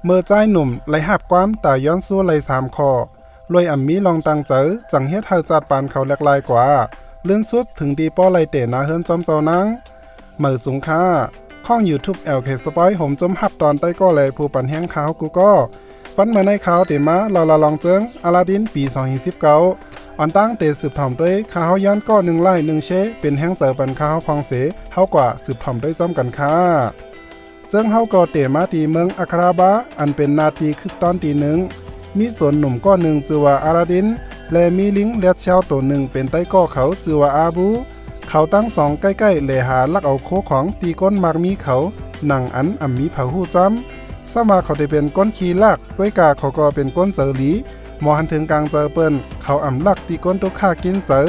เมื่อใจหนุ่มไหลหับความตาย้อนสู้ไหล3ข้อรวยมีลองตังเจอจังเฮ็ดเฮาจัดปานเขาแหลกลายกว่าเลื่อนสุดถึงดีป้อไหลเตะนาเฮิรนจอมเจ้านังเมื่อสูงค่าข้อง YouTube LK Spoil ผมจมหับตอนใต้ก็เลยผู้ปันแห้งขาวกูก็ฟันมาในข่าวเตมาเราละลองเจิงอลาดินปี2029อันตั้งเตสืบถ่อมด้วยข่าวย้อนก็1ไล่1เชเป็นแห้งเสือปันข่าวพองเสเฮากว่าสืบถ่อมด้วยจ้อมกันค่ะเจิงเฮาก็เตมาตีเมืองอัคราบะอันเป็นนาทีคึกตอนตีหนึ่งมีสวนหนุ่มก้อนหนึ่งชื่อว่าอาลาดินและมีลิงและเชาวตัวหนึ่งเป็นใต้ก้อเขาชื่อว่าอาบูเขาตั้ง2ใกล้ๆเลหาลักเอาโคของตีก้นมากมีเขาหนังอันมีเผาหู้จ้ำสมาเขาได้เป็นก้นขี้ลากก้วยกาเขาก็เป็นก้นเจอหลีมอหันถึงกลางเจอเปิ้นเขาลักตีก้นตุกข้ากินเจอ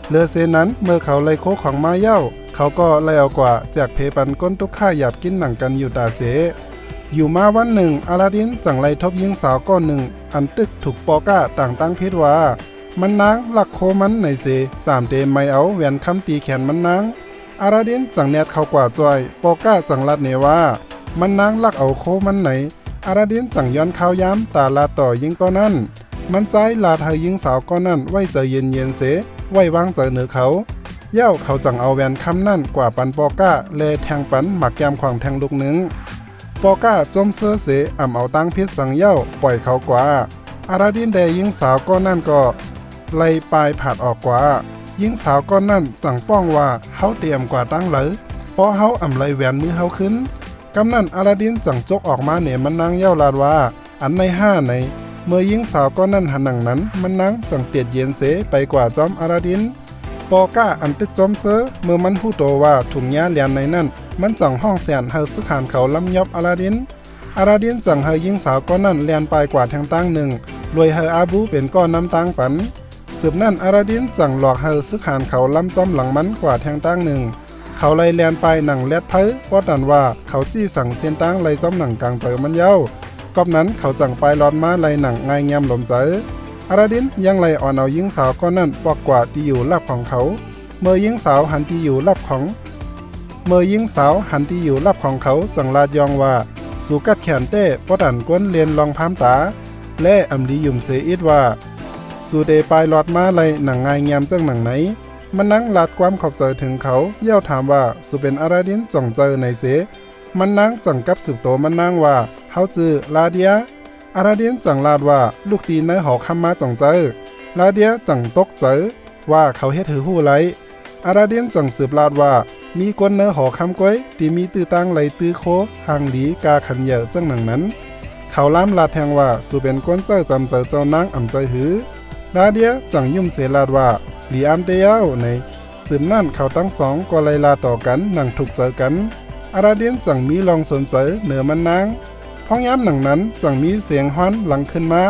เลือเซนั้นเมื่อเขาไล่โคของมาเย้าเขาก็ไล่เอากว่าแจกเพปันก้นตุกข้าหยาบกินหนังกันอยู่ตาเสอยู่มาวันหนึ่งอาลาดินจังไล่ทบยิงสาวก้อนหนึ่งอันตึกถูกปอก้าต่างตั้งเพศว่ามันนางลักโคมันไหนเสจามเตไม่เอาแหวนคำตีแขนมันนางอาลาดินจังแนดเข้ากว่าจอยปอก้าจังลัดเนว่ามันนางลักเอาโคมันไหนอาลาดินจังย้อนข้าวย้ำตาลาต่อยิงก็นั่นมันใจลาเธอยิงสาวก็นั่นไว้เจอเย็นเสไว้วางเจอเหนือเขาเย้าเขาจังเอาแหวนคำนั่นกว่าปันปอก้าเลแทงปันหมักยามขวางแทงลูกหนึ่งปอก้าจมเสื้อเสเอาตั้งพิษสังเย้าปล่อยเขากว่าอาลาดินแดยิงสาวก็นั่นก็ไล่ปลายผาดออกกว่ายิงสาวก็นั่นสั่งป้องว่าเฮาเตรียมกว่าตั้งเลยเพราะเฮาไล่แหวนมือเฮาขึ้นกำนั่นอาลาดินจังจกออกมาเหนมันนางเย้าลาดว่าอันใน5ในเมื่อยิงสาวก็นั่นหันหนังนั้นมันนางจังเตียดเย็นเสไปกว่าจอมอาลาดินปอก้าอันติดจอมเซอเมื่อมันหู้โตว่าถุงยาเลียนในนั่นมันจังห้องแสนเฮาสึกหานเขาลำยอบอาลาดินจังเฮายิงสาวก็นั่นเลียนไปกว่าทางตั้งหนึ่งรวยเฮาอาบูเป็นก้อนน้ำตังปันสืบนั่นอาลาดินจังหลอกเฮาซึกหานเขาลำจอมหลังมันกว่าแทงตั้งหนึ่งเขาไล่แลนไปหนังแลดเพ้อป้อดันว่าเขาจี้สั่งเส้นตั้งไล่จอมหนังกลางเจอมันเย้ากอบนั้นเขาจังไปรอนมาไล่หนังง่ายแงมหลมเจออาลาดินยังไล่อ่อนเอายิงสาวก็นั่นปอกกว่าที่อยู่ลับของเขาเมื่อยิงสาวหันที่อยู่ลับของเขาจังลาดยองว่าสู่กัดแขนเต้ป้อดันก้นเรียนลองพามตาและดียุ่มเสอิดว่าสูเดปายลอดมาไลหนังง่ายแงมจังหนังไหนมันนั่งลาดความขอบใจถึงเขาเย่าถามว่าสูเป็นอาลาดินจ่องเจอในเสมันนั่งจังกับสืบโตมันนั่งว่าเฮาจือลาเดียอาลาดินจังลาดว่าลูกตีในหอคำมาจ่องเจอลาเดียจังตกเจอว่าเขาเฮ็ดถือหู้ไรอาลาดินจังสืบลาดว่ามีกวนเนื้อหอคำก้อยที่มีตื้อตั้งไหลตื้อโคหางดีกาขันเหยอะจังหนังนั้นเขาล้ำลาดแทงว่าสูเป็นกวนเจ้าจำเจอเจ้านางใจหือลาเดียจังยุ่มเสลาดว่าหลีอัมเตียวในสืบนั่นเขาทั้งสองก็ไล่ลาต่อกันหนังถูกเจอกันอาลาดินจังมีลองสนใจเหนือมันนางพ้องย้ำหนังนั้นจังมีเสียงฮ้อนหลังขึ้นมา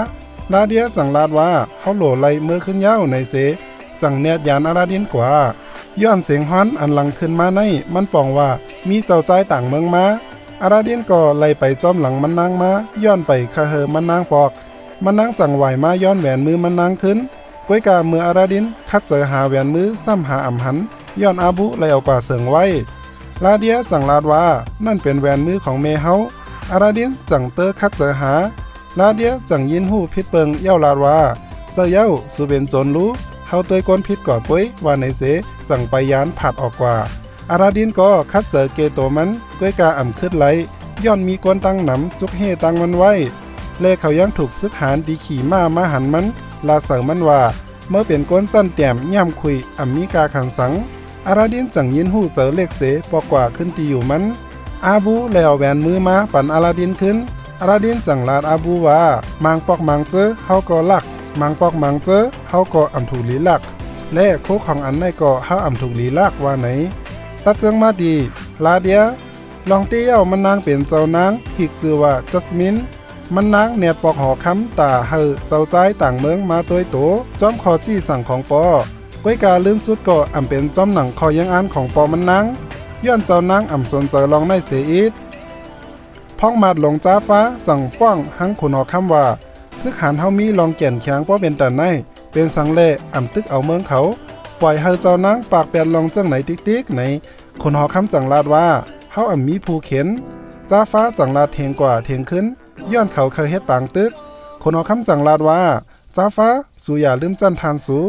ลาเดียจังลาดว่าเขาโหลไล่เมื่อขึ้นเย้าในเสจังเนียดยานอาลาดินกว่าย้อนเสียงฮ้อนอันหลังขึ้นมาในมันปองว่ามีเจ้าใจต่างเมืองมาอาลาดินก็ไล่ไปจอมหลังมันนางมาย้อนไปคาเฮอมันนางปอกมันนางจังไหวมาย้อนแหวนมือมันนางขึ้นก้วยกาเมื่ออาลาดินคัดเจอหาแหวนมือซ้ำหาหันย้อนอาบุไล่เอากว่าเสิงไว้ลาเดียจังลาดว่านั่นเป็นแหวนมือของเมเฮาอาลาดินจังเตอคัดเจอหาลาเดียจังยินหูพิดเปิงเย้าลาดว่าเจ้าเย้าสุเป็นโจรรู้เฮาตัวก้นพิษก่อป่วยว่าในเสจังไปยานผัดออกกว่าอาลาดินก็คัดเจอเกโตมันก้วยกาขึ้นไหลย้อนมีก้นตั้งหนำจุกเฮตั้งมันไว้เลเขายังถูกซึกหานดีขี่มาหันมันลาเสริมมันว่าเมื่อเป็นก้นจันแต้มย่ำคุยมีกาขันสังอาลาดินจังยินหูเจอเลขเสปอกว่าขึ้นตีอยู่มันอาบูแล้วแหวนมือมาปั่นอาลาดินขึ้นอาลาดินจังลาดอาบูว่ามังปอกมังเจอเฮาก็ลักมังปอกมังเจอเฮาก็ถูลีลักและโคของอันในก็เฮาถูลีลักว่าไหนตัดเจิงมาดีลาเดียลองเตี้ยวมันนางเป็นเจ้านางที่ชื่อว่าจัสมินมันนางแนดปอกหอคำตาเฮอเจ้าใจต่างเมืองมาตัวโตจอมคอจี้สั่งของปอก้วยกาลื่นสุดก็เป็นจอมหนังคอยังอ่านของปอมันนางย้อนเจ้านางสนใจลองในเสียอีดพ้องมาดหลงจ้าฟ้าสั่งป้องหังขุนหอคำว่าซึกหานเฮามีลองแก่นแข็งป้อเป็นแต่ในเป็นสังเล่ตึกเอาเมืองเขาปล่อยเฮาเจ้านางปากแปดลองจังไหนติ๊กๆไหนขุนหอคำจังลาดว่าเฮามีผู้เข็นจ้าฟ้าจังลาดเทงกว่าเทงขึ้น ย้อนเขาเคยเฮ็ดปางตึกคนเอาคำจังลาดว่าจ้าฟ้าสู่อย่าลืมจันทานสู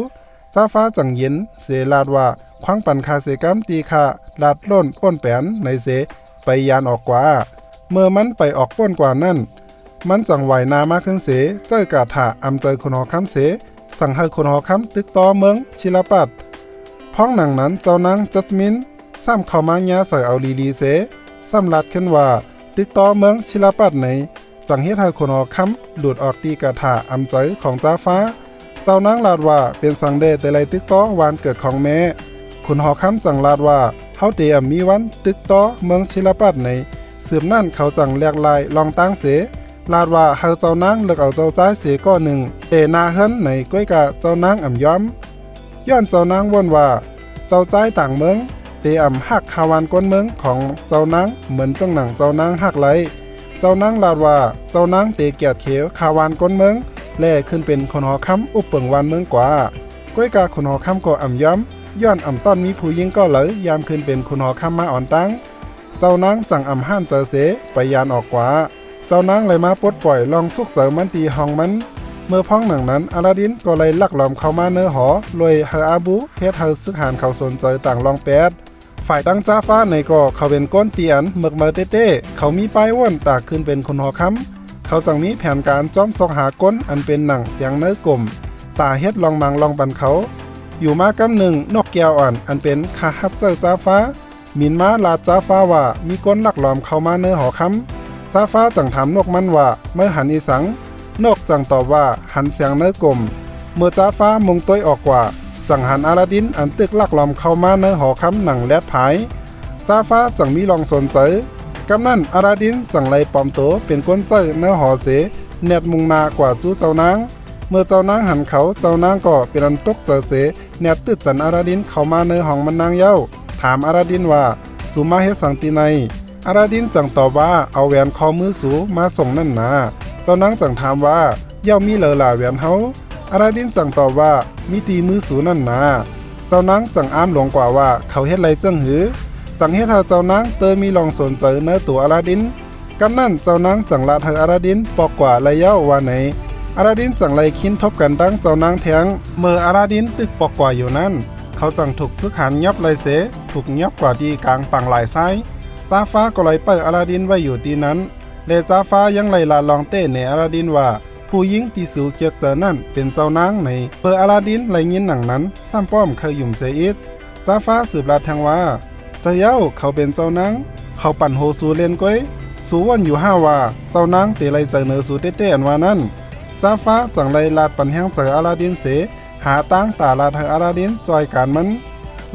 จ้าฟ้าจังเย็นเสลาดว่าควังปันคาเสกรรมตีค่าลาดล้นป้นแปนในเสไปยานออกกว่าเมื่อมันไปออกป้นกว่านั้นมันจังไหวนามาขึ้นเสเจ้ากาถาอำเจอคนหอคำเสสั่งให้คนหอคำตึกต่อเมืองชิลปัดพ้องหนังนั้นเจ้านางจัสมินซ้ำเข้ามาญาใส่เอาลีเสซ้ำลัดขึ้นว่าตึกต่อเมืองชิลปัดไหนจังเฮ็ดให้คนหอคำหลุดออกตีกาถาอำเจอของจ้าฟ้าเจ้านางลาดว่าเป็นสังเดแต่ไรตึกต่อวานเกิดของแม่คุณหอคำจังลาดว่าเฮาเตรียมมีวันตึกต่อเมืองชิลปัดในสืบนั่นเขาจังแลกลายลองตั้งเสลาดว่าเฮาเจ้านางเลิกเอาเจ้าจ้ายเสก็หนึ่งเตนาเฮิรนในก้วยกะเจ้านางอ่ำย้อมย้อนเจ้านางว่นว่าเจ้าจ้ายต่างเมืองเตอ่ำหักคาวานก้นเมืองของเจ้านางเหมือนจังหนังเจ้านางหักไหลเจ้านางลาดว่าเจ้านางเตเกียดเขียวคาวานก้นเมืองแล่ขึ้นเป็นคนหอคำอุปเปิงวันเมืองกว่าก้วยกะคนหอคำก็อ่ำย้อมย้อนอ่ำต้อนมีผู้หญิงก็เลยยามขึ้นเป็นคนหอคำมาอ่อนตั้งเจ้านางจังอ่ำห้านเจอเสไปยานออกกว่าเจ้านางเลยมาปลดปล่อยลองสุกเจอมันตีห้องมันเมื่อพ้องหนังนั้นอาลาดินก็เลยลักล้อมเข้ามาเนื้อหอลวยเฮออาบูเฮ็ดเฮอซึกหานเขาสนใจต่างลองแปดฝ่ายตั้งจ้าฟ้าในก็เขาเป็นก้นเตียนเมึกเมอเต้เขามีป้ายว่นตากขึ้นเป็นคนหอค้ำเขาจังมีแผนการจ้อมซอกหาก้นอันเป็นหนังเสียงเนื้อกลมตาเฮ็ดลองมังลองบันเขาอยู่มากำหนึ่งนกแก้วอ่อนอันเป็นคาฮับเซอร์จ้าฟ้ามินมาลาจ้าฟ้าว่ามีก้นลักล้อมเข้ามาเนื้อหอค้ำจ้าฟ้าจังถามนกมันว่าเมื่อหันอีสังนกจังตอบว่าหันเสียงเนื้อกลมเมื่อจ้าฟ้ามงต้อยออกกว่าจังหันอาลาดินอันตึกลักล้อมเข้ามาเนื้อหอค้ำหนังแลดผายจ้าฟ้าจังมีลองสนใจกำนั้นอาลาดินจังไล่ปลอมตัวเป็นก้นเจ้เนื้อหอเสเน็ดมุงนากว่าจู้เจ้านางเมื่อเจ้านางหันเขาเจ้านางก็เป็นอันตกเจอเสเน็ดตึดจันอาลาดินเข้ามาเนื้อห้องมันนางเย้าถามอาลาดินว่าสุมาเฮ็ดสังติไนอาลาดินจังตอบว่าเอาแหวนคอมือสูมาส่งนั่นนาเจ้านางจังถามว่าเย้ามีเหลอหล่าแหวนเฮาอาลาดินจังตอบว่ามีตีมือสูนั่นนาเจ้านางจังอ้ามหลงกว่าว่าเขาเฮ็ดไรจังหือจังเฮ็ดให้เจ้านางเตยมีลองสนใจเนื้อตัวอาลาดินกันนั่นเจ้านางจังลาดให้อาลาดินปอกกว่าระยะว่าไหนอาลาดินจังไล่คินทบกันดังเจ้านางแทงเมื่ออาลาดินตึกปอกกว่าอยู่นั้นเขาจังถูกซึกหันยับไลเสถูกยับกว่าดีกลางปังหลายซ้ายจ้าฟ้าก็เลยเปิดอาลาดินไว้อยู่ที่นั้นเลจ้าฟ้ายังไล่ลาลองเต้ในอาลาดินว่าผู้หญิงที่สูเกียกเจอนั่นเป็นเจ้านางในเปิดอาลาดินไล่ยินหนังนั้นซ้ำป้อมเคยยุ่มเสียอิดจ้าฟ้าสืบลาแทงว่าเจ้าเย้าเขาเป็นเจ้านางเขาปั่นโฮสูเล่นก้อยสูวันอยู่5ว่าเจ้านางเตไลเจอเนอสูเต้ๆอันว่านั้นจ้าฟ้าจังไล่ลาดปั่นแห้งเจออาลาดินเสหาตั้งตาลาดให้อาลาดินจอยการมัน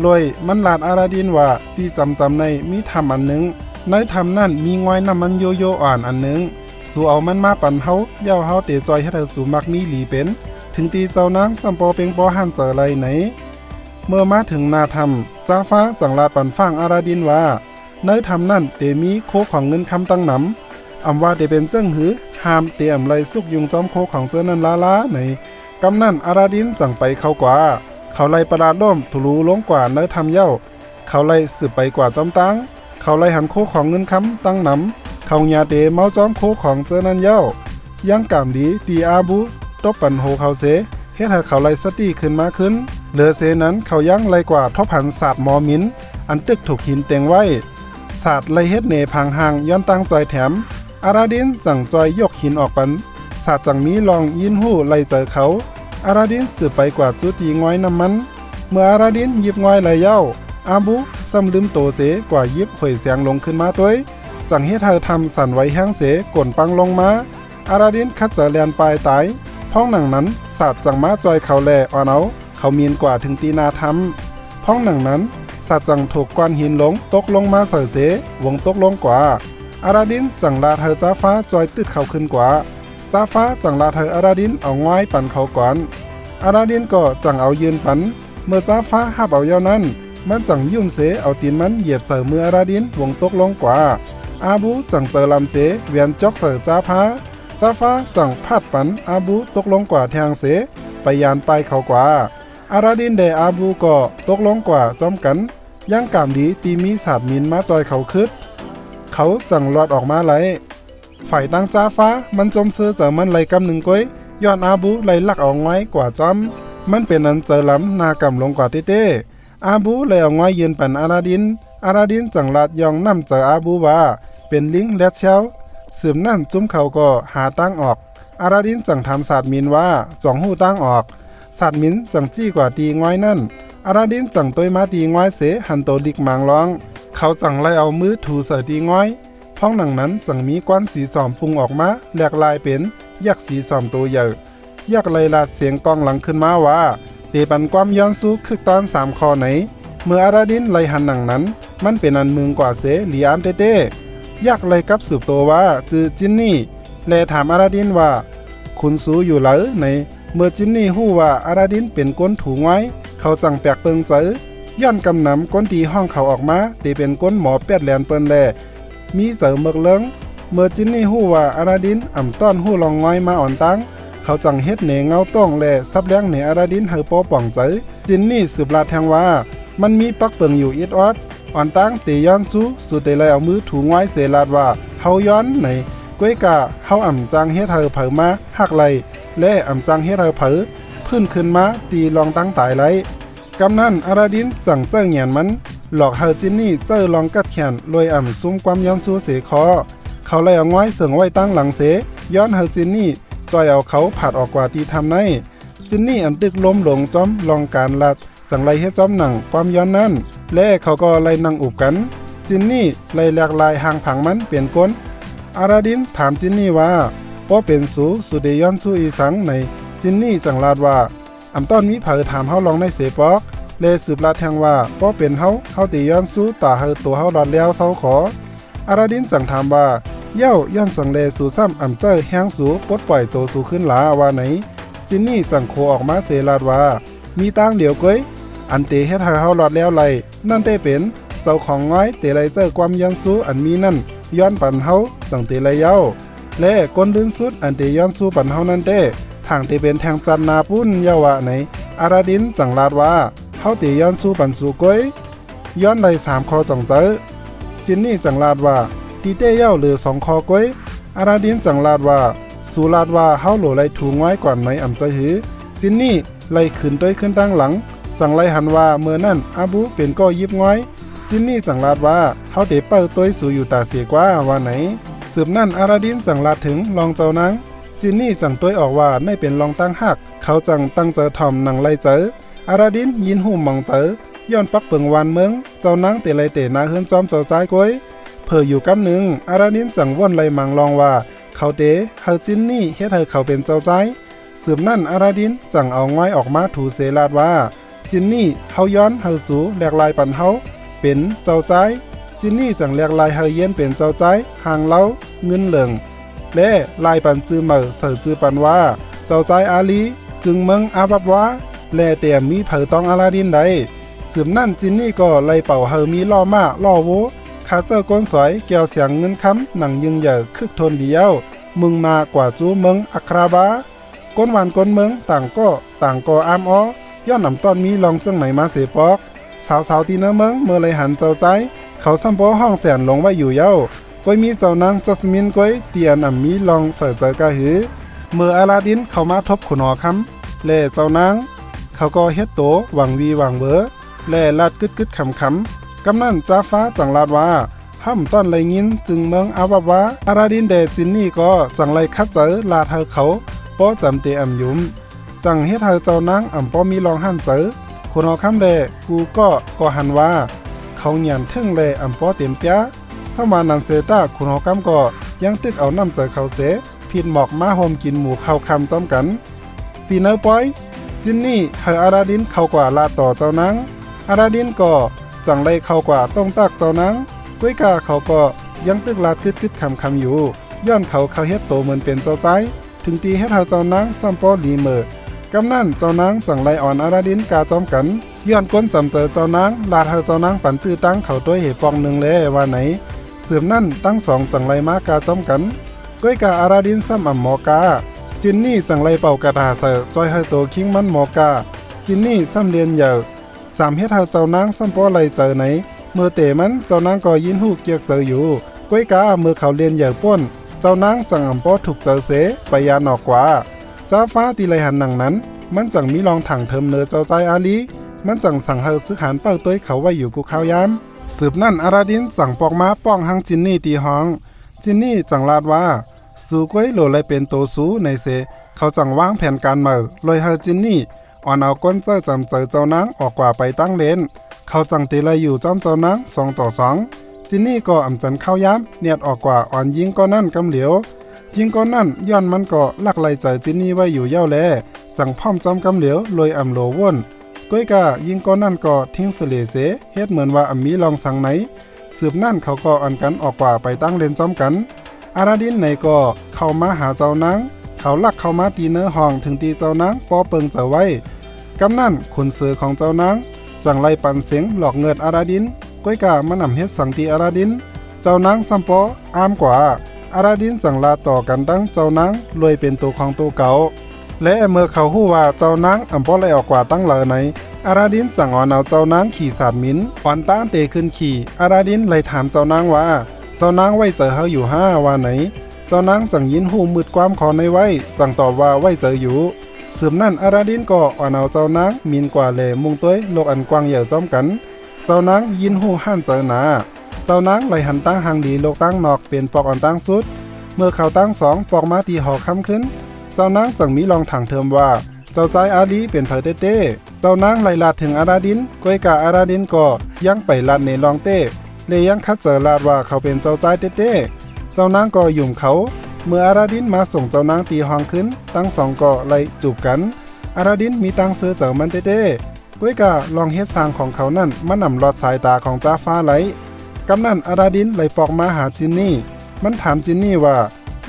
ลอยมันลาดอาลาดินว่าที่จำในมีทำอันหนึ่งในทำนั่นมีงอยน้ำมันโยโย่อ่อนอันหนึ่งสู่เอามันมาปั่นเฮาเย้าเฮาเตจอยให้เธอสู่มักมีหลีเป็นถึงตีเจ้านางสัมปอเป็นปอหันเจอไรไหนเมื่อมาถึงนาทำจ้าฟ้าจังลาดปั่นฟังอาลาดินว่าในทำนั่นเตมีโคของเงินคำตั้งหนำอำว่าเตเป็นเจ้งหือหามเตรียมไรสุกยุงจอมโคของเจ้านันลาในกำนั่นอาลาดินจังไปเข้ากว่าเขาไล่ประดาด้มทุลูลงกว่าเนื้อทำเย้าเขาไล่สืบไปกว่าจอมตังเขาไล่หันโคของเงินคำตั้งหนำเขาญาเตเมาจอมโคของเจ้านันเย้ายังกามดีตีอาบูตบปันโหเขาเสเฮ็ดให้เขาไล่สติขึ้นมาขึ้นเหลือเสนั้นเขายังไล่กว่าทบหันศาสตร์มอมินอันตึกถูกหินเต็งไว้ศาสตร์ไล่เฮ็ดเนพังหางย้อนตั้งจอยแถมอาลาดินจังจอยยกหินออกปันศาสตร์จังมีลองยินหู้ไล่เจอเขาอาลาดินสืบไปกว่าจุดตีง้อยน้ำมันเมื่ออาลาดินหยิบง้อยไหลเย้าอาบูซ้ำลืมโตเสกว่ายิบหอยเสียงลงขึ้นมาตัวจังเฮ็ดเธอทำสั่นไว้แห้งเสก่นปังลงมาอาลาดินคัดเจอแลนปลายตายพ้องหนังนั้นศาสตร์จังมาจอยเขาแลอ่อนเอาเขามีนกว่าถึงตีนาทำพ้องหนังนั้นศาสตร์จังถูกก้อนหินหลงตกลงมาเสยเสวงตกลงกว่าอาลาดินจังลาเธอจ้าฟ้าจอยตึดเขาขึ้นกว่าจ้าฟ้าจังลาเธออาลาดินเอาง่อยปั่นเขาก่อนอาลาดินก็จังเอายืนปั่นเมื่อจ้าฟ้าหับเอาเย้านั้นมันจังยุ่มเสเอาตีนมันเหยียบเสยมืออาลาดินวงตกลงกว่าอาบูจังเจอลำเสเวียนจอกเสยจ้าฟ้าจังพาดปั่นอาบูตกลงกว่าแทงเสไปยานไปเขากว่าอาลาดินเดอาบูก็ตกลงกว่าจอมกันยังกามดีตีมีศาสตร์มินมาจอยเขาคึดเขาจังรอดออกมาไหล ฝ่ายตั้งจ้าฟ้ามันจมซื้อเจอมันไหลกำหนึ่งก้อยย้อนอาบูไหลลักเอาไว้กว่าจอมมันเป็นอันเจอล้ำนากำลงกว่าเต้อาบูเลยเอาไว้ยืนปันอาราดินจังลาดยองนำเจออาบูว่าเป็นลิงและเช้าสืบนั่นจุ้มเขาก็หาตั้งออกอาราดินจังทำศาสตร์มินว่าสองหูตั้งออกศาสตร์มินจังจี้กว่าตีง้อยนั่นอาราดินจังต้วยมาตีง้อยเสหันโตดิกมังร้องเขาจังไล่เอามือถูเสตีง้อยท้องหนังนั้นจังมีก้อนสีสอมพุงออกมาแหลกลายเป็นยักษ์สีสอมตัวใหญ่ยักษ์ไล่ลาดเสียงกองหลังขึ้นมาว่าเตปันความย้อนสู้คึกตอน3คอไหนเมื่ออาราดินไล่หันหนังนั้นมันเป็นอันมึงกว่าเสเหลียมเต้ยักษ์ไล่กับสืบตัวว่าจือจินนี่แลถามอาราดินว่าคุณสูอยู่เหรอในเมื่อจินนี่ฮู้ว่าอาราดินเป็นก้นถูงไว้เขาจังแปลกเปิงเจอย้อนกำนำก้นตีห้องเขาออกมาตีเป็นก้นหมอแปดแหลนเปิ้นแลมีเจอเมือกเลิงเมื่อจินนี่ฮู้ว่าอาราดินอ่ำต้อนฮู้ลองง้อยมาอ่อนตั้งเขาจังเฮ็ดเหนเงาต้องแลซับเลี้ยงเหนอาราดินเฮอปอป่องเจอจินนี่สืบลาดแทงว่ามันมีปักเปิงอยู่อิดออดอ่อนตั้งตีย้อนสู้เตเลยเอามือถูง้อยเสลาดว่าเฮาย้อนไหนก้วยกะเฮาอ่ำจังเฮ็ดเฮอเผอมาหักไหลและอ่ำจังเฮ็ดเฮอเผอพื้นขึ้นมาตีลองตั้งตายไหลกำนั้นอาราดินจังเจ้าเหงียนมันหลอกเฮอจินนี่เจ้าลองกัดแขนลอยอ่ำซุ้มความย้อนสู้เสคอเขาเลยเอาง้อยเสิงไว้ตั้งหลังเสย้อนเฮอจินนี่จอยเอาเขาผัดออกกว่าตีทำในจินนี่อ่ำตึกล้มลงจอมลองการลัดจังไรเฮ็ดจอมหนังความย้อนนั้นและเขาก็ไล่นั่งอุบกันจินนี่ไล่แหลกลายหางผังมันเปลี่ยนก้นอาราดินถามจินนี่ว่าป้อเป็นสูเดย้อนสู้อีสังในจินนี่จังลาดว่าอำต้อนมีเผอถามเฮาลองในเสปอกเลสืบลาดแทงว่าป้อเป็นเฮาตีย้อนสู้ตาเฮาตัวเฮาลอดแล้วเซาขออาราดินจังถามว่าเย้าย้อนสังเลสู่ซ้ำอำเจ้อแห้งสูปลดปล่อยตัวสู่ขึ้นหลาว่าไหนจินนี่จังโคออกมาเสลาดว่ามีตั้งเดียวก้อยอันเตเฮ็ดให้เฮาลอดแล้วไลนั่นเตเป็นเจ้าของง้อยเตไลเจอความย้อนสู้อันมีนั่นย้อนปันเฮาจังเตไลเย้าและก้นลื่นสุดอันเตย้อนสู้ปันเฮานั่นเตทางเตเป็นแทงจันนาปุ้นเยาวะไหนอาราดินจังลาดว่าเฮาเตย้อนสู้ปันสู่ก้อยย้อนไล3คอจังเจอจินนี่จังลาดว่าตีเตเย้าหรือ2คอก้อยอาราดินจังลาดว่าสู่ลาดว่าเฮาโหลไลถูงไว้ก่อนในอำใจหือจินนี่ไลขึ้นต้อยขึ้นตั้งหลังจังไลหันว่าเมื่อนั่นอาบูเป็นก็ยิบง้อยจินนี่จังลาดว่าเฮาเตเปิ้ลต้อยสู่อยู่ตาเสียกว่าว่าไหนสืบนั่นอาราดินจังลาดถึงลองเจ้านางจินนี่จังต้อยออกว่าในเป็นลองตั้งหักเขาจังตั้งเจอทอมนังไลเจออาราดินยินหูมองเจอย้อนปักเปิงวานเมืองเจ้านางเตไลเตนาเฮือนจอมเจ้าใจก้อยเพื่ออยู่กำหนึ่งอาราดินจังว่นไลมังลองว่าเขาเตเฮาจินนี่เฮ็ดให้เขาเป็นเจ้าใจสืบนั่นอาราดินจังเอาง้อยออกมาถูเสลาดว่าจินนี่เฮาย้อนเฮาสูแหลกลายปันเฮาเป็นเจ้าใจจินนี่จังแหลกลายเฮาเย็นเป็นเจ้าใจห่างเล้าเงินเหลืองและลายปันจือเหมอเสิร์จือปันว่าเจ้าใจอาลีจึงเมืองอาบับว่าและแต่มีเผอต้องอาราดินใดสืบนั่นจินนี่ก็ไล่เป่าเฮามีล่อมาล่อโวคาเจอก้นสวยแก้วเสียงเงินค้ำหนังยึงเหย่อคึกทนเดียวมึงมากว่าจูเมืองอัคราบาก้นหวานก้นเมืองต่างก็อ้ามอ้อย้อนนำต้นมีลองจังไหนมาเสปอกสาวๆตีเนื้อเมืองเมื่อไรหันเจ้าใจเขาซ้ำโปห้องแสนลงไว้อยู่เย้าก้อยมีเจ้านางจัสมินก้อยเตียนมีลองเสิร์เจอกะหือเมื่ออาลาดินเข้ามาทบขุนหอคำและเจ้านางเขาก็เฮ็ดโตหวังวีหวังเบอและลาดกึดขำกำนั่นจ้าฟ้าจังลาดว่าห้ำต้อนไรยินจึงเมืองอาบับว่าอาราดินเดจินนี่ก็จังไรคัดเจอลาดเธอเขาป้อจำเตอำยุมจังเฮ็ดเธอเจ้านางอ่ำป้อมีลองหันเจอคนเอาคำแลกูก็หันว่าเขาหยันทึ่งแลอ่ำป้อเต็มเปียสมานันเซตาคุณเอาคำก็ยังตึกเอาน้ำเจอเขาเสผิดหมอกมาโฮมกินหมูข้าวคำจอมกันตีเนอปอยจินนี่เธออาราดินเข้ากว่าลาต่อเจ้านางอาราดินก็จังไรเข้ากว่าต้องตักเจ้านางก้วยกาเขาก็ยังตึกลาดคึดคำอยู่ย้อนเขาเฮ็ดโตเหมือนเป็นเจ้าใจถึงตีให้เธอเจ้านางซัมปอลีเมอกำนั่นเจ้านางจังไรอ่อนอาราดินกาจอมกันย้อนก้นจำเจอเจ้านางลาดเธอเจ้านางปันตื้อตั้งเขาด้วยเหตุปองหนึ่งเลยว่าไหนเสื่อมนั่นตั้งสองจังไรมากาจอมกันก้วยกาอาราดินซ้ำอ่ำหมอกาจินนี่จังไรเป่ากระดาเสจอยเฮอโตคิงมันหมอกาจินนี่ซ้ำเรียนเหยอะจำเฮ็ดเธอเจ้านางซ้ำปอไรเจอไหนเมื่อเตมันเจ้านางก็ยินหูเกียกเจออยู่ก้วยกาเมื่อเขาเรียนเหยอะป้น เจ้านางจังอำป้อถูกเจอเสไปยานอกกว่าจ้าฟ้าตีไลหันหนังนั้นมันจังมีรองถังเทิมเนอเจ้าใจอาลีมันจังสั่งเฮอซึกหันเป้าต้วยเขาไว้อยู่กูข้าวยามสืบนั่นอาราดินสั่งปอกมาป้องหังจินนี่ตีห้องจินนี่จังลาดว่าสู่ก้วยโหลเลยเป็นโตสูในเสเขาจังวางแผนการเมือลอยเฮอจินนี่อ่อนเอาก้นเจ้าจำเจอเจ้านางออกกว่าไปตั้งเลนเขาจังตีเลยอยู่จ้อมเจ้านาง2-2จินนี่ก็อำจันเข้าย้ำเนียดออกกว่าอ่อนยิงก็นั่นกำเหลียวยิงก็นั่นย้อนมันก็ลักไล่ใจจินนี่ไว้อยู่เย้าแลจังพร้อมจอมกำเหลียวลอยอำโลว่นก้อยกายิงก็นั่นก็ทิ้งเสลเสเฮ็ดเหมือนว่ามีลองสังไหนสืบนั่นเขาก็อันกันออกกว่าไปตั้งเลนจอมกันอาราดินไหนก็เข้ามาหาเจ้านางเขาลักเข้ามาตีเนื้อห้องถึงตีเจ้านางปอเปิงเจ้าไว้กำนั่นขุนเสือของเจ้านางจังไล่ปันเสียงหลอกเงินอาราดินก้อยกามันนำเฮ็ดสังตีอาราดินเจ้านางซัมปออ้ามกว่าอาราดินจังลาต่อกันตั้งเจ้านางรวยเป็นตัวของตัวเก่าและเมื่อเขาฮู้ว่าเจ้านางอำป้อไล่ออกกว่าตั้งเหลอไหนอาราดินจังอ่อนเอาเจ้านางขี่สาดมินอ่อนต้านเตขึ้นขี่อาราดินเลยถามเจ้านางว่าเจ้านางไว้เจอเฮาอยู่5ว่าไหนเจ้านางจังยินหูมืดความขอในไว้สั่งตอบว่าไว้เจออยู่สืบนั่นอาราดินก็อ่อนเอาเจ้านางมินกว่าแลมุงต้วยโลกอันกว้างใหญ่จ้อมกันเจ้านางยินหูหันเจอหนาเจ้านางไหลหันตั้งหางดีโลกตั้งนอกเป็นปอกอ่อนตั้งสุดเมื่อเขาตั้ง2ปอกมาตีหอค้ำขึ้นเจ้านางจังมีลองถังเทิมว่าเจ้าใจอาลีเป็นเผอเต้เต้เจ้านางไล่ลาดถึงอาราดินก้อยกาอาราดินก็ยังไปลาดในลองเต้เลยยังคัดเจอลาดว่าเขาเป็นเจ้าใจเต้เต้เจ้านางก็ยุ่มเขาเมื่ออาราดินมาส่งเจ้านางตีห้องขึ้นตั้ง2ก็ไล่จูบกันอาราดินมีตั้งซื้อเจ้ามันเต้เต้ก้อยกาลองเฮ็ดสร้างของเขานั่นมันนำลอดสายตาของจ้าฟ้าไหลกำนั่นอาราดินไล่ปอกมาหาจินนี่มันถามจินนี่ว่า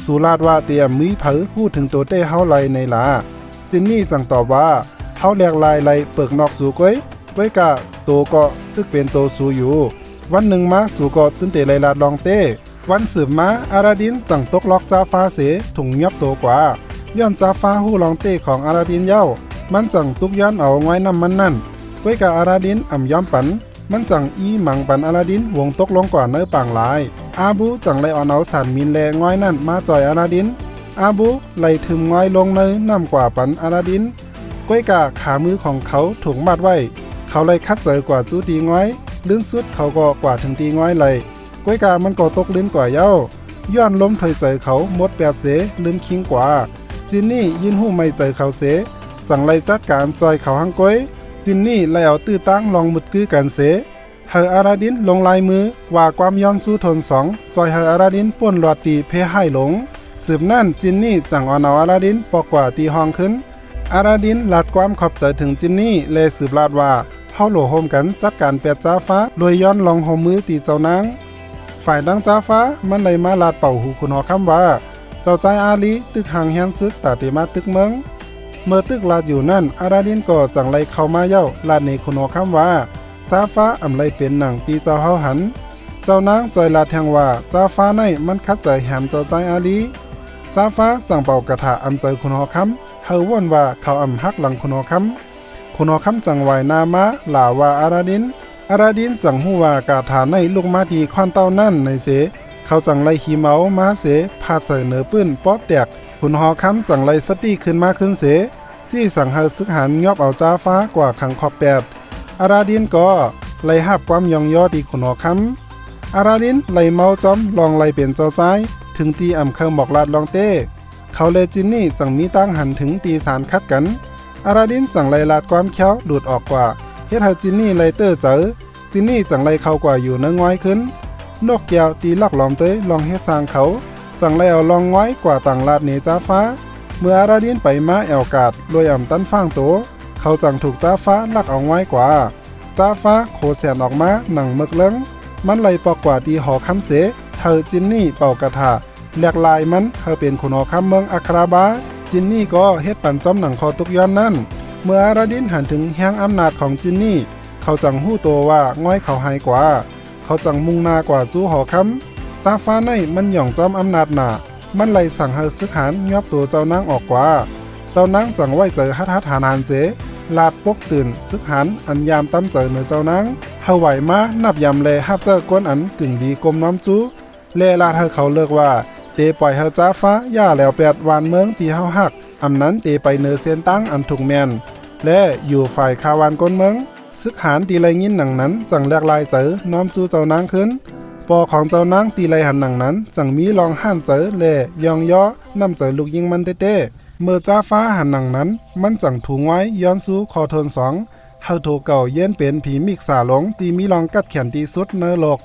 สุราดว่าเตรียมมีเผอพูดถึงตัวเต้เฮาไหลในลาจินนี่จังตอบว่าเฮาแหลกลายไหลเปิกนอกสู่ก้อยกาโตก็ตึกเป็นโตสู่อยู่วันหนึ่งมาสู่ก็ตื่นเตไลลาดลองเต้วันสืบมาอาราดินจังตกล็อกจ้าฟ้าเสถุงยับโตกว่าย้อนจ้าฟ้าหู้ลองเต้ของอาราดินเย้ามันจังตุกย้อนเอาง่อยน้ำมันนั่นก้อยกาอาราดินอ่ำย้อมปันมันจังอีหมังปันอาราดินวงตกลงกว่าเนื้อป่างหลายอาบูจังไลอ่อนเอาสารมินแลง่อยนั่นมาจ่อยอาราดินอาบูไลถึมง่อยลงเนื้อน้ำกว่าปันอาราดินก้อยกาขามือของเขาถูกมัดไว้เขาไลคัดเจอกว่าจู้ตีง่อยลื่นสุดเขาก็กว่าถึงตีง่อยไลก้อยกามันก็ตกลื่นกว่าเย้าย้อนล้มถอยใจเขาหมดแปดเสลืมคิงกว่าจินนี่ยินหู้ไม่ใจเขาเสสั่งไลจัดการจอยเขาหังก้อยจินนี่ไลเอาตื้อตั้งลองมุดกื้อกันเสเฮออาราดินลงลายมือว่าความย้อนสู้ทน2จอยเฮออาราดินป่วนหลอดตีเพให้หลงสืบนั่นจินนี่จังอ่อนเอาอาราดินปอกกว่าตีห้องขึ้นอาราดินลาดความขอบใจถึงจินนี่เลยสืบลาดว่าเฮาโหลโฮมกันจัดการแปดจ้าฟ้าโดยย้อนลองโฮมมือตีเจ้านางฝ่ายดังจ้าฟ้ามันเลยมาลาดเป่าหูคุณหอคำว่าเจ้าใจอาลีตึกหางแฮงซึกตาเตมาตึกเมืองเมื่อตึกลาดอยู่นั่นอาราดินก็จังไลเข้ามาเย้าลาดในคุณหอคำว่าจ้าฟ้าอำไลเป็นหนังตีเจ้าเฮาหันเจ้านางจอยลาดแทงว่าจ้าฟ้าในมันคัดใจแหมเจ้าใจอาลีจ้าฟ้าจังเป่ากระถาอำใจคุณหอคำเฮาว่นว่าเขาอำฮักหลังคุณหอคำคุณหอคำจังไหวนามาหล่าว่าอาราดินจังหู้ว่ากาถาในลูกมาดีควันเต้านั่นในเสเขาจังไลขี้เมามาเสพาดใส่เหนือปื้นป๊อแตกคุณหอคำจังไลสติขึ้นมาขึ้นเสจี้สั่งเฮาซึกหันยอบเอาจ้าฟ้ากว่าขังขอบ8อาราดินก็ไล่หับความยองยอดีคุณหอคำอาราดินไล่เมาจอมลองไล่เป็นเจ้าใจถึงตีอ่ำเครื่องบอกลาดลองเต้เขาเลจินนี่จังมีตั้งหันถึงตีสารคัดกันอาราดินจังไล่ลาดความเขี้ยวหลุดออกกว่าเฮ็ดให้จินนี่ไล่เตอร์เจอจินนี่จังไล่เข้ากว่าอยู่เนื้อง้อยขึ้นนกแก้วตีลักหลอมเต้ลองเฮ็ดสร้างเขาจังไล่เอาลองง้อยกว่าต่างลาดเนจ้าฟ้าเมื่ออาราดินไปมาแอวกาดโดยอ่ำตั้นฟางโตเขาจังถูกจ้าฟ้าลักเอาง้อยกว่าจ้าฟ้าโคแสนออกมาหนังมึกเลิ้งมันไหลปอกกว่าดีหอคำเสเธอจินนี่เป่ากระถาแหลกลายมันเธอเป็นคนหอคำเมืองอัคราบาจินนี่ก็เฮ็ดปั่นจอมหนังคอตุกย้อนนั่นเมื่ออาราดินหันถึงแห่งอำนาจของจินนี่เขาจังหู้ตัวว่าง้อยเขาหายกว่าเขาจังมุ่งหน้ากว่าจู้หอคำจ้าฟ้าในมันหย่องจอมอำนาจหนามันไหลสั่งเฮอซึกหันยอบตัวเจ้านางออกกว่าเจ้านางจังไว้เจอฮัทฐานานเสลาดปกตื่นซึกหันอันยามตั้มเจอเนื้อเจ้านางเฮาไหวมานับยำเลฮับเจอก้นอันกึ่งดีกลมน้อมจู้เลลาดเฮอเขาเลิกว่าเต ปล่อยเฮาจ้าฟ้าย่าแล้ว8วานเมืองที่เฮาฮักอำนั้นเตไปเนอเส้นตั้งอันถูกแม่นและอยู่ฝ่ายคาวานก้นเมืองซึกหารตีไรยินหนังนั้นจังแลกลายเจอน้อมจูเจ้านางขึ้นปอของเจ้านางตีไรหันหนังนั้นจังมีลองห้านเจอและยองย่อนำเจอลูกยิงมันเต้เมื่อจ้าฟ้าหันหนังนั้นมันจังถูงไว้ย้อนสู้คอทน2เฮาโทเก่าเย็นเป็นผีมิกษาหลงตีมีลองกัดแขนตีสุดเนอโลก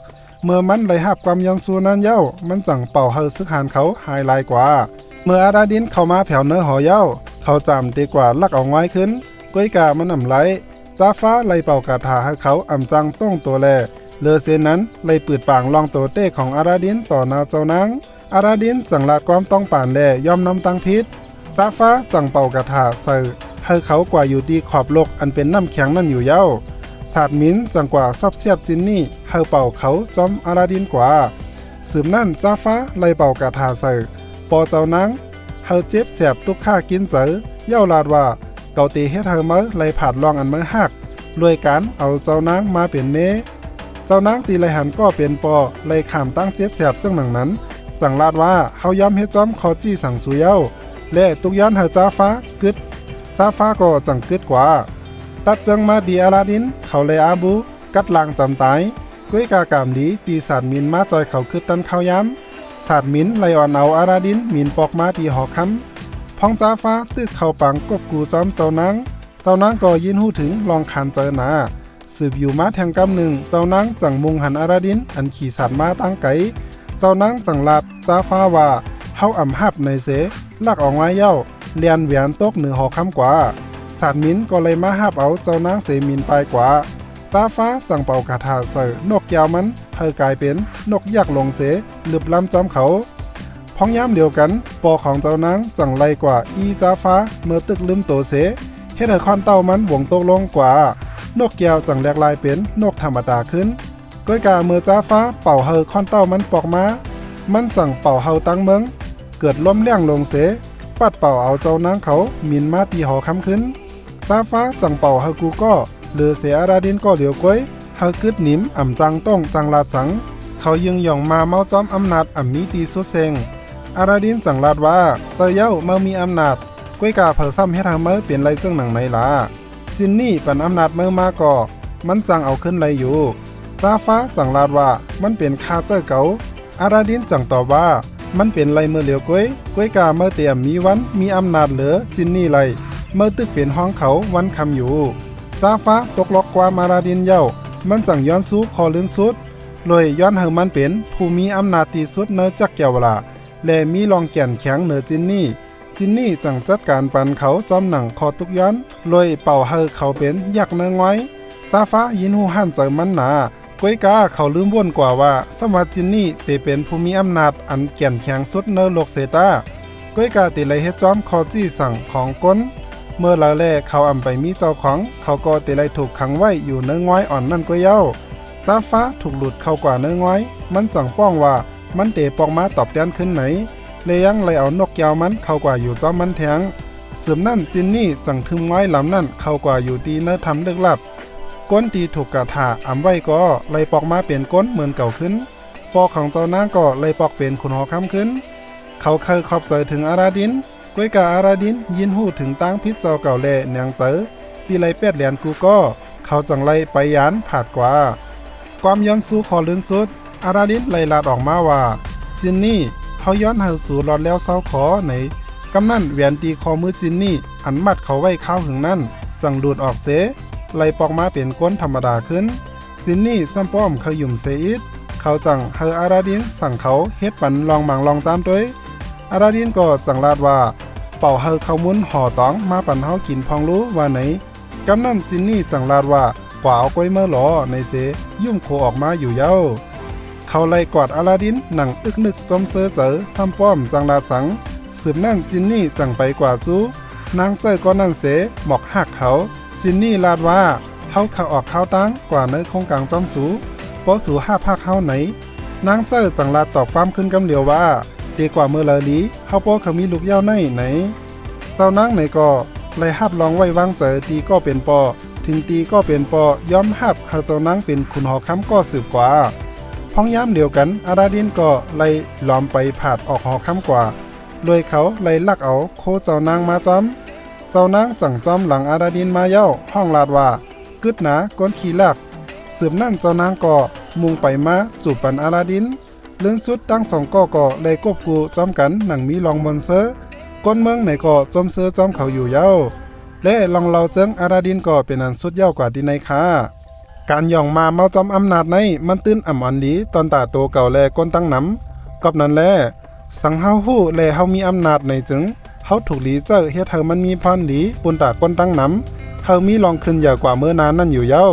เมื่อมันได้รับความย้อนสู้นั้นเย้ามันจังเป่าเฮาซึกหารเขาหายลายกว่าเมื่ออาราดินเข้ามาแผ่วเนอหอเย้าเขาจำดีกว่าลักเอาไว้ขึ้นก้อยกามันไหลจ้าฟ้าไล่เป่ากาถาให้เขาจังต้องตัวแลเลอเซนนั้นไล่ปืดปางลองตัวเต้ของอาราดินต่อหน้าเจ้านางอาราดินจังลาดความต้องป่านแลย่อมนำตังพิษจ้าฟ้าจังเป่ากาถาใส่ให้เขากว่าอยู่ดีขอบโลกอันเป็นน้ำแข็งนั่นอยู่เย้าศาสตร์มินจังกว่าซอบเสียบจินนี่ให้เป่าเขาจอมอาราดินกว่าสืบนั่นจ้าฟ้าไล่เป่ากาถาใส่ปอเจ้านางให้เจ็บแสบตุกข้ากินเจอเย้าลาดว่าเกาตีเฮ็ดเฮาเมอไล่ผาดลองอันเมอหักรวยการเอาเจ้านางมาเป็นเมเจ้านางตีไล่หันก็เป็นปอไล่ขามตั้งเจ็บแสบจังหนังนั้นจังลาดว่าเฮายอมเฮ็ดจอมคอจี้สั่งสุเย้าและตุกย้อนเฮาจ้าฟ้ากึดจ้าฟ้าก็จังกึดกว่าตัดจังมาดีอาลาดินเขาเลยอาบูกัดลางจำตายก้วยกากามดีตีศาสตร์มินมาจอยเขาคือตันข้าวย้ำศาสตร์มินไล่อ่อนเอาอาลาดินมินปอกมาตีหอคำพ้องจ้าฟ้าตึกเข้าปังกบกูจอมเจ้านางก็ยินหูถึงลองคานเจอหนาสืบอยู่มาแทงกำหนึ่งเจ้านางจังมุงหันอาราดินอันขี่สัตว์มาตั้งไกเจ้านางจังลาดจ้าฟ้าว่าเฮาหับในเสลักออกไว้เย้าเลียนแหวนตกเหนือหอคำกว่าศาสตร์มินก็เลยมาหับเอาเจ้านางเสมินไปกว่าจ้าฟ้าจังเป่ากาถาใส่นกยาวมันเฮากลายเป็นนกยักษ์ลงเสลึบล้ำจอมเขาพ้องย้ำเดียวกันปอของเจ้านางจังไล่กว่าอีจ้าฟ้าเมื่อตึกลืมโตเสเฮ็ดให้คอนเต้ามันวงตกลงกว่านกแก้วจังแลกลายเป็นนกธรรมดาขึ้นก้อยกาเมื่อจ้าฟ้าเป่าเฮาคอนเต้ามันปอกมามันจังเป่าเฮาตั้งเมืองเกิดล้มเลี้ยงลงเสปัดเป่าเอาเจ้านางเขามินมาตีหอคำขึ้นจ้าฟ้าจังเป่าเฮากูก็เลือเสียอาราดินก็เหลียวก้อยเฮากึดหนิมจังต้องจังลาดสังเขายึงย่องมาเมาจอมอำนาจมีตีสุดเซงอาราดินจังลาดว่าเจ้าเย้าเมื่อมีอำนาจก้วยกาเผอซ้ำเฮ็ดให้เมื่อเปลี่ยนไรซึ่งหนังไหนล่ะจินนี่ปันอำนาจเมื่อมาก่อมันจังเอาขึ้นไรอยู่จ้าฟ้าจังลาดว่ามันเป็นคาเจอร์เก่าอาราดินจังตอบว่ามันเป็นไรเมื่อเหลียวก้วยกาเมื่อเตียมมีวันมีอำนาจเหลือจินนี่ไรเมื่อตึกเป็นห้องเขาวันคำอยู่จ้าฟ้าตกล็อกกว่าอาราดินเย้ามันจังย้อนสู้คอลื่นสุดเลยย้อนให้มันเป็นผู้มีอำนาจตีสุดเนอจักเกี่ยวละและมีรองแก่นแข็งเหนือจินนี่จังจัดการปันเขาจอมหนังคอตุกย้อนลอยเป่าเฮอเขาเป็นยักษ์เนืองไว้จ้าฟ้ายินหูหันใจมันหนาก้อยกาเขาลืมบ่นกว่าว่าสมัจินนี่เตเป็นผู้มีอำนาจอันแก่นแข็งสุดเนอโลกเซตาก้อยกาติเลยเฮ็ดจอมคอจี้สั่งของก้นเมื่อลาแลเขาไปมีเจ้าของเขาก็ติเลยถูกขังไว้อยู่เนื้อง้อยอ่อนนั่นก็เย้าจ้าฟ้าถูกหลุดเข้ากว่าเนื้อง้อยมันจังป้องว่ามันเตปองมาตอบแทนขึ้นไหนเลยยังเลยเอานกยาวมันเข้ากว่าอยู่จอมมันแทงเสริมนั่นจินนี่จังทึมไว้ลำนั่นเข้ากว่าอยู่ดีเนื้อทำลึกลับก้นตีถูกกระถาไว้ก็เลยปอกมาเป็นก้นเหมือนเก่าขึ้นปอกของเจ้านางก็เลยปอกเป็นขุนหอคำขึ้นเขาเคยขอบเสยถึงอาราดินก้วยกาอาราดินยินหูถึงตั้งพิษเจ้าเก่าแล่เนียงเจอตีไรเป็ดเหรียญกูก็เขาจังไล่ไปยานผาดกว่าความย้อนสู้คอลื่นสุดอาราดินไล่ลาดออกมาว่าจินนี่เขาย้อนเฮาสู่รอดแล้วเศร้าขอไหนกำนั่นแหวนตีคอมือจินนี่อันมัดเขาไว้ข้าวหึงนั่นจังดูดออกเสไล่ปอกมาเป็นก้นธรรมดาขึ้นจินนี่ซ้ำป้อมเขายุ่มเสอิดเขาจังเฮาอาราดินสั่งเขาเฮ็ดปันลองหมังลองจามด้วยอาราดินก็จังลาดว่าเป่าเฮาเขามุนห่อตองมาปันเฮากินพองรู้ว่าไหนกำนั่นจินนี่จังลาดว่ากว่าเอาก้อยเมื่อหลอในเสยุ่มโคออกมาอยู่เย้าเขาไล่กอดอาลาดินหนังอึกนึกจมเสือเจอซ้ำป้อมจังลาสังสืบนั่นจินนี่จังไปกว่าจูนางเจอก็นั่นเสหมอกหักเขาจินนี่ลาดว่าเฮาเขาออกข้าวตั้งกว่าเนื้อคงกลางจอมสูปอสู5 ภาคเฮาไหนนางเจอจังลาตอบความขึ้นกำเดียวว่าตีกว่าเมื่อลาลีเฮาปอเขามีลูกเย้าไหนเจ้านางไหนก็ไล่หับลองไว้วางเจอตีก็เป็นปอถึงตีก็เป็นปอย่อมหับเฮาเจ้านางเป็นขุนหอคำก็สืบกว่า พ้องย้ำเดียวกันอาราดินก็ไล่ล้อมไปผาดออกหอค่ำกว่าโดยเขาไล่ลักเอาโคเจ้านางมาจอมเจ้านางจังจอมหลังอาราดินมาเย้าห้องลาดว่ากึดหนาก้นขี้ลักสืบนั่นเจ้านางก็มุงไปมาจูบปันอาราดินเลื่อนสุดตั้งสองก็เลยกบกูจอมกันหนังมีลองมอนเซอร์ก้นเมืองไหนก็จอมเสือจอมเขาอยู่เย้าและลองเราเจิงอาราดินก็เป็นอันสุดเย้ากว่าดีในค่ะการย่องมาเมาจอมอำนาจในมันตื้นอ่ำอันดีตอนตาโตเก่าแลก้นตั้งน้ำกอบนั้นแลสังเฮาฮู้แลเฮามีอำนาจในจึงเฮาถูกหลีเจ้อเฮ็ดเฮามันมีพรดีปุนตาก้นตั้งน้ำเฮามีลองขึ้นยาวกว่าเมื่อนานนั่นอยู่เย้า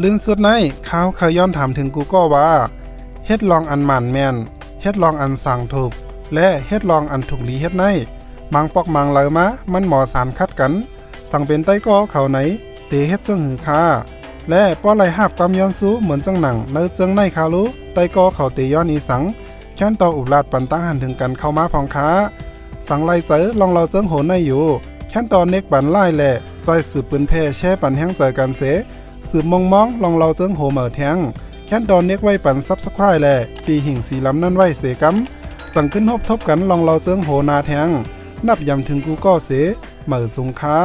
ลื่นสุดในข่าวเคยย้อนถามถึงกูก็ว่าเฮ็ดลองอันหมันแม่นเฮ็ดลองอันสั่งถูกและเฮ็ดลองอันถูกหลีเฮ็ดในมังปอกมังเลยมามันหมอสารคัดกันสั่งเป็นไต้ก็เขาไหนเตเฮ็ดจังหือค่าและป้อไหลหับความย้อนสู้เหมือนจังหนังเนื้อจังในคารู้ไต้ก็เขาเตย้อนอีสังแค้นต่ออุบลาดปันตั้งหันถึงกันเข้ามาพองค้าสังไล่เจอลองเราเจิงโหนในอยู่แค้นตอนเน็กปันไล่แหละจอยสืบปืนเพแช่ปันแห้งใจกันเสสืบมองลองเราเจิงโหเหม่อแทงแค้นตอนเน็กไว้ปันซับสไครแหละตีหิ่งสีลำนั่นไว้เสกำสั่งขึ้นทบกันลองเราเจิงโหนาแทงนับยำถึงกูก็เสเหม่อสุงค้า